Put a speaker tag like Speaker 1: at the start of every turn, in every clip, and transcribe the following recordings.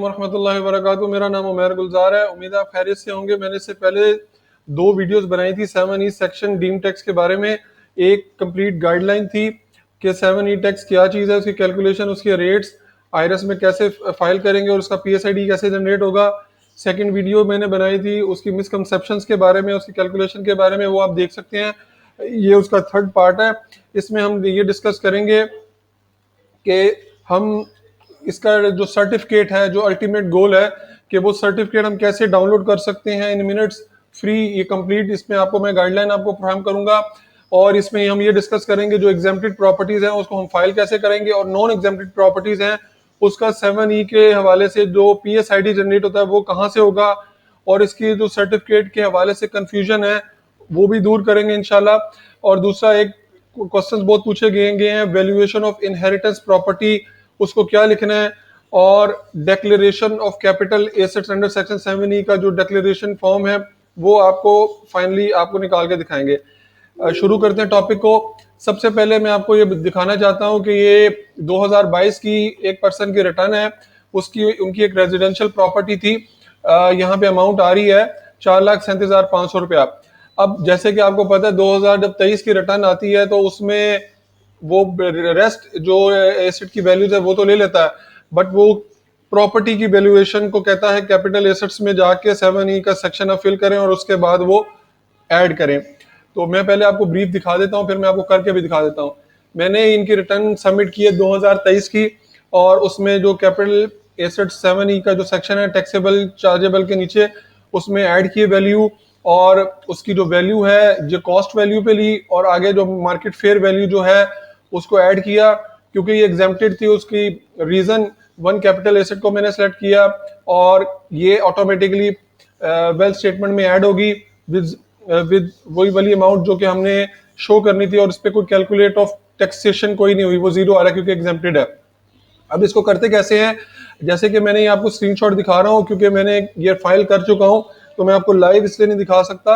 Speaker 1: रहमतुल्लाहि व बरकातुहू। मेरा नाम उमैर गुलजार है। उम्मीद है आप खैरियत से होंगे। मैंने इससे पहले दो वीडियोस बनाई थी 7E सेक्शन डीम टैक्स के बारे में। एक कंप्लीट गाइडलाइन थी कि 7E टैक्स क्या चीज़ है, उसकी कैलकुलेशन, उसके रेट्स, आईआरएस में कैसे फाइल करेंगे और उसका पीएसआईडी कैसे जनरेट होगा। सेकंड वीडियो मैंने बनाई थी उसकी मिसकंसेप्शंस के बारे में, उसकी कैलकुलेशन के बारे में, वो आप देख सकते हैं। ये उसका थर्ड पार्ट है। इसमें हम ये डिस्कस करेंगे कि हम इसका जो सर्टिफिकेट है, जो अल्टीमेट गोल है कि वो सर्टिफिकेट हम कैसे डाउनलोड कर सकते हैं इन मिनट्स फ्री। ये कंप्लीट इसमें आपको मैं गाइडलाइन आपको फराहम करूंगा। और इसमें हम ये डिस्कस करेंगे जो एग्जेम्प्टेड प्रॉपर्टीज हैं उसको हम फाइल कैसे करेंगे, और नॉन एग्जेम्प्टेड प्रॉपर्टीज हैं उसका 7E के हवाले से जो पीएसआईडी जनरेट होता है वो कहाँ से होगा, और इसकी जो सर्टिफिकेट के हवाले से कंफ्यूजन है वो भी दूर करेंगे इंशाल्लाह। और दूसरा एक क्वेश्चंस बहुत पूछे गए हैं, वैल्यूएशन ऑफ इनहेरिटेंस प्रॉपर्टी, उसको क्या लिखना है, और declaration of capital assets under section 7E का जो डेक्लेरेशन फॉर्म है वो आपको फाइनली आपको निकाल के दिखाएंगे। शुरू करते हैं टॉपिक को। सबसे पहले मैं आपको ये दिखाना चाहता हूँ कि ये 2022 की एक पर्सन की रिटर्न है। उसकी उनकी एक रेजिडेंशियल प्रॉपर्टी थी। यहाँ पे अमाउंट आ रही है 4,37,500 रुपया। अब जैसे कि आपको पता है 2023 की रिटर्न आती है तो उसमें वो रेस्ट जो एसेट की वैल्यूज है वो तो ले लेता है, बट वो प्रॉपर्टी की वैल्यूएशन को कहता है कैपिटल एसेट्स में जाके 7E का सेक्शन आप फिल करें और उसके बाद वो ऐड करें। तो मैं पहले आपको ब्रीफ दिखा देता हूँ, फिर मैं आपको करके भी दिखा देता हूँ। मैंने इनकी रिटर्न सबमिट की है 2023 की, और उसमें जो कैपिटल एसेट 7E का जो सेक्शन है टैक्सेबल चार्जेबल के नीचे उसमें ऐड किए वैल्यू, और उसकी जो वैल्यू है जो कॉस्ट वैल्यू पे ली, और आगे जो मार्केट फेयर वैल्यू जो है उसको ऐड किया। क्योंकि ये एग्जेम्प्टेड थी उसकी रीजन वन कैपिटल एसेट को मैंने सेलेक्ट किया, और ये ऑटोमेटिकली वेल्थ स्टेटमेंट में ऐड होगी विद वही वाली अमाउंट जो कि हमने शो करनी थी, और इस पे कोई कैलकुलेट ऑफ टैक्सेशन कोई नहीं हुई, वो जीरो आ रहा है क्योंकि एग्जेम्प्टेड है। अब इसको करते कैसे हैं, जैसे कि मैंने ये आपको स्क्रीनशॉट दिखा रहा हूँ क्योंकि मैंने ये फाइल कर चुका हूँ तो मैं आपको लाइव इसलिए नहीं दिखा सकता।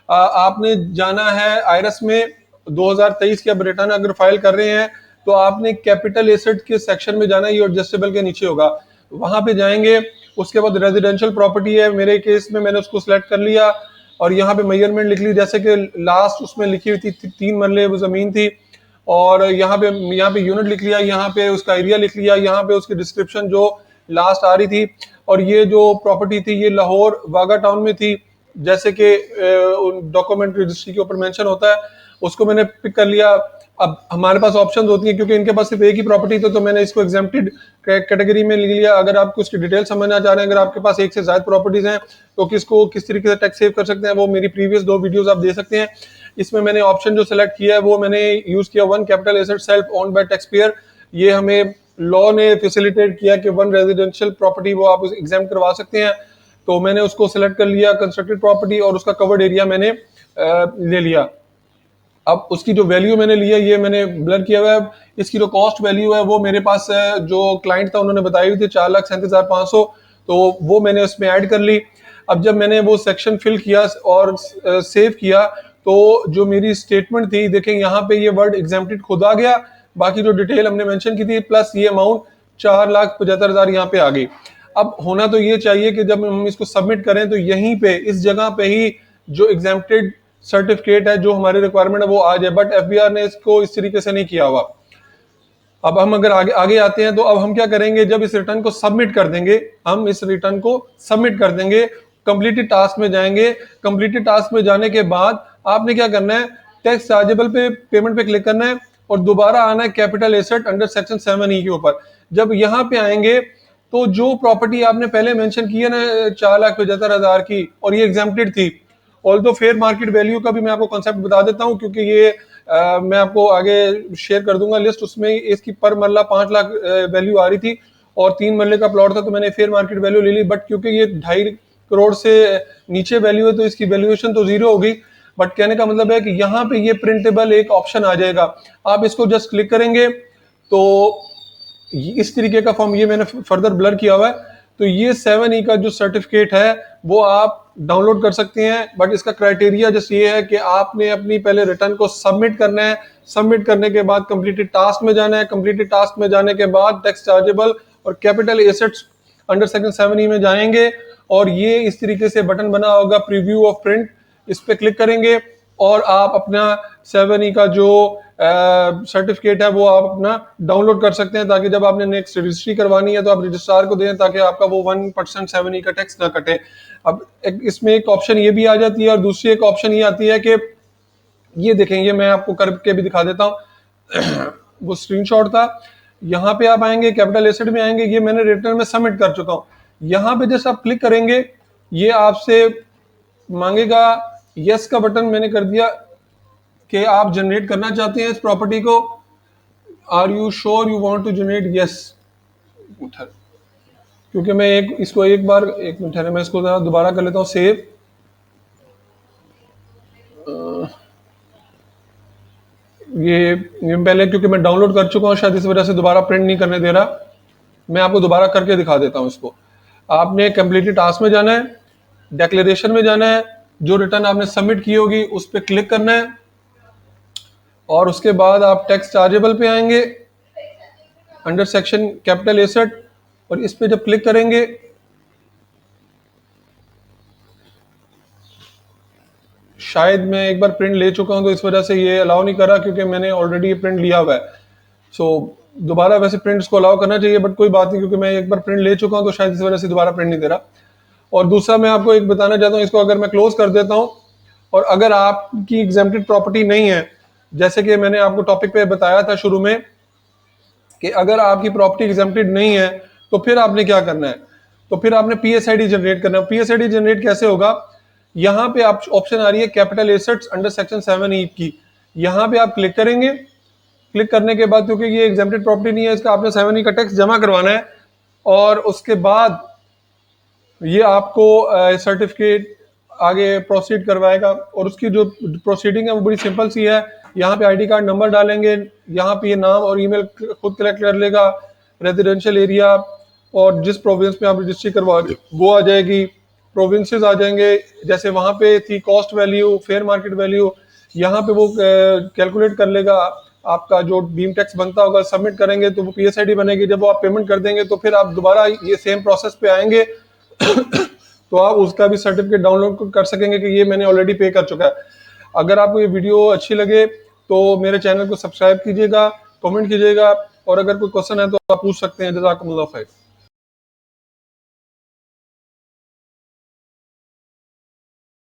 Speaker 1: आपने जाना है आईआरएस में 2023 की अब रिटर्न अगर फाइल कर रहे हैं तो आपने कैपिटल एसेट के सेक्शन में जाना है, ये एडजस्टेबल के नीचे होगा, वहां पे जाएंगे। उसके बाद रेजिडेंशियल प्रॉपर्टी है, मेरे केस में मैंने उसको सिलेक्ट कर लिया और यहाँ पे मेजरमेंट लिख ली, जैसे कि लास्ट उसमें लिखी हुई थी 3 मरले वो जमीन थी, और यहाँ पे यूनिट लिख लिया, यहाँ पे उसका एरिया लिख लिया, यहाँ पे उसकी डिस्क्रिप्शन जो लास्ट आ रही थी। और ये जो प्रॉपर्टी थी ये लाहौर वागा टाउन में थी, जैसे कि डॉक्यूमेंट रजिस्ट्री के ऊपर मेंशन होता है, उसको मैंने पिक कर लिया। अब हमारे पास ऑप्शन होती है क्योंकि इनके पास सिर्फ एक ही प्रॉपर्टी थी तो मैंने इसको एग्जेम्प्टेड कैटेगरी में ले लिया। अगर आपको इसकी डिटेल समझना चाह रहे हैं, अगर आपके पास एक से ज्यादा प्रॉपर्टीज हैं तो किसको किस तरीके से टैक्स सेव कर सकते हैं, वो मेरी प्रीवियस 2 वीडियोस आप दे सकते हैं। इसमें मैंने ऑप्शन जो सेलेक्ट किया है वो मैंने यूज किया one capital asset self owned by tax payer. ये हमें लॉ ने फैसिलिटेट किया कि वन रेजिडेंशियल प्रॉपर्टी वो आप एग्जाम करवा सकते हैं, तो मैंने उसको सिलेक्ट कर लिया कंस्ट्रक्टेड प्रॉपर्टी, और उसका कवर्ड एरिया मैंने ले लिया। अब उसकी जो वैल्यू मैंने लिया ये मैंने ब्लर किया हुआ है। इसकी जो कॉस्ट वैल्यू है वो मेरे पास जो क्लाइंट था उन्होंने बताई हुई थी 4,37,500, तो वो मैंने उसमें ऐड कर ली। अब जब मैंने वो सेक्शन फिल किया और सेव किया तो जो मेरी स्टेटमेंट थी, देखें यहाँ पे ये वर्ड एग्जेम्प्टेड खुद आ गया, बाकी जो डिटेल हमने मेंशन की थी प्लस ये अमाउंट 4,75,000 यहाँ पे आ गई। अब होना तो ये चाहिए कि जब हम इसको सबमिट करें तो यहीं पे इस जगह पे ही जो एग्जेम्प्टेड सर्टिफिकेट है जो हमारी रिक्वायरमेंट है वो आ जाए, बट एफबीआर ने इसको इस तरीके से नहीं किया हुआ। अब हम अगर आगे आते हैं तो अब हम क्या करेंगे, जब इस रिटर्न को सबमिट कर देंगे, हम इस रिटर्न को सबमिट कर देंगे, कंप्लीटेड टास्क में जाएंगे। कंप्लीटेड टास्क में जाने के बाद आपने क्या करना है, टैक्स चार्जेबल पे पेमेंट पे क्लिक करना है और दोबारा आना है capital asset under section 7E के ऊपर। जब यहाँ पे आएंगे तो जो प्रॉपर्टी आपने पहले मेंशन की है ना 4,75,000 की, और ये एग्जेम्प्टेड थी, ऑल्दो फेयर मार्केट वैल्यू का भी मैं आपको कॉन्सेप्ट बता देता हूं क्योंकि ये मैं आपको आगे शेयर कर दूंगा लिस्ट। उसमें इसकी पर मरला 5 लाख वैल्यू आ रही थी और 3 मरले का प्लॉट था तो मैंने फेयर मार्केट वैल्यू ले ली, बट क्योंकि ये 2.5 करोड़ से नीचे वैल्यू है तो इसकी वैल्यूएशन तो जीरो होगी। बट कहने का मतलब है कि यहाँ पे ये प्रिंटेबल एक ऑप्शन आ जाएगा, आप इसको जस्ट क्लिक करेंगे तो इस तरीके का फॉर्म, ये मैंने फर्दर ब्लर किया हुआ है, तो ये 7E का जो सर्टिफिकेट है वो आप डाउनलोड कर सकते हैं। बट इसका क्राइटेरिया जस्ट ये है कि आपने अपनी पहले रिटर्न को सबमिट करना है, सबमिट करने के बाद कंप्लीटेड टास्क में जाना है, कंप्लीटेड टास्क में जाने के बाद टैक्स चार्जेबल और capital assets under section 7E में जाएंगे और ये इस तरीके से बटन बना होगा प्रीव्यू ऑफ प्रिंट, इस पे क्लिक करेंगे और आप अपना 7E का जो सर्टिफिकेट है वो आप अपना डाउनलोड कर सकते हैं, ताकि जब आपने नेक्स्ट रजिस्ट्री करवानी है तो आप रजिस्ट्रार को दें, ताकि आपका वो 1% 7E का टैक्स ना कटे। अब इसमें एक ऑप्शन ये भी आ जाती है और दूसरी एक ऑप्शन ये आती है कि ये देखेंगे, मैं आपको करके भी दिखा देता हूँ वो स्क्रीनशॉट था। यहाँ पे आप आएंगे, कैपिटल एसेट में आएंगे, ये मैंने रिटर्न में सबमिट कर चुका हूँ। यहाँ पे जैसे आप क्लिक करेंगे ये आपसे मांगेगा यस का बटन मैंने कर दिया कि आप जनरेट करना चाहते हैं इस प्रॉपर्टी को। Are you sure you want to generate? Yes. क्योंकि मैं इसको एक मिनट है, मैं इसको दोबारा कर लेता हूँ सेव। ये पहले क्योंकि मैं डाउनलोड कर चुका हूँ, शायद इस वजह से दोबारा प्रिंट नहीं करने दे रहा। मैं आपको दोबारा करके दिखा देता हूँ इसको। आपने कंप्लीटेड टास्क में जाना है, डिक्लेरेशन में जाना है, जो रिटर्न आपने सबमिट की होगी उस पर क्लिक करना है और उसके बाद आप टैक्स चार्जेबल पे आएंगे अंडर सेक्शन कैपिटल एसेट, और इस पे जब क्लिक करेंगे शायद मैं एक बार प्रिंट ले चुका हूं तो इस वजह से ये अलाउ नहीं कर रहा, क्योंकि मैंने ऑलरेडी प्रिंट लिया हुआ है। सो दोबारा वैसे प्रिंट्स को अलाउ करना चाहिए, बट कोई बात नहीं, क्योंकि मैं एक बार प्रिंट ले चुका हूं तो शायद इस वजह से दोबारा प्रिंट नहीं दे रहा। और दूसरा मैं आपको एक बताना चाहता हूँ, इसको अगर मैं क्लोज कर देता हूँ और अगर आपकी एग्जेम्प्टेड प्रॉपर्टी नहीं है, जैसे कि मैंने आपको टॉपिक पे बताया था शुरू में कि अगर आपकी प्रॉपर्टी एग्जेम्प्टेड नहीं है तो फिर आपने क्या करना है, तो फिर आपने पीएसआईडी जनरेट करना है। पीएसआईडी जनरेट कैसे होगा? यहाँ पे आप ऑप्शन आ रही है capital assets under section 7E की, यहाँ पे आप क्लिक करेंगे। क्लिक करने के बाद क्योंकि ये एग्जेम्प्टेड प्रॉपर्टी नहीं है, इसका आपने 7E का टैक्स जमा करवाना है और उसके बाद ये आपको सर्टिफिकेट आगे प्रोसीड करवाएगा। और उसकी जो प्रोसीडिंग है वो बड़ी सिंपल सी है। यहाँ पे आईडी कार्ड नंबर डालेंगे, यहाँ पे ये नाम और ईमेल खुद कलेक्ट कर लेगा, रेजिडेंशियल एरिया और जिस प्रोविंस में आप रजिस्ट्री करवा रहे वो आ जाएगी, प्रोविंसेस आ जाएंगे, जैसे वहाँ पे थी cost value, fair market value, यहाँ पे वो कैलकुलेट कर लेगा आपका जो बीम टैक्स बनता होगा। सबमिट करेंगे तो वो पीएसआईडी बनेगी। जब वो आप पेमेंट कर देंगे तो फिर आप दोबारा ये सेम प्रोसेस पे आएंगे तो आप उसका भी सर्टिफिकेट डाउनलोड कर सकेंगे कि ये मैंने ऑलरेडी पे कर चुका है। अगर आपको ये वीडियो अच्छी लगे तो मेरे चैनल को सब्सक्राइब कीजिएगा, कमेंट कीजिएगा और अगर कोई क्वेश्चन है तो आप पूछ सकते हैं। जज़ाकुमुल्लाह खैर।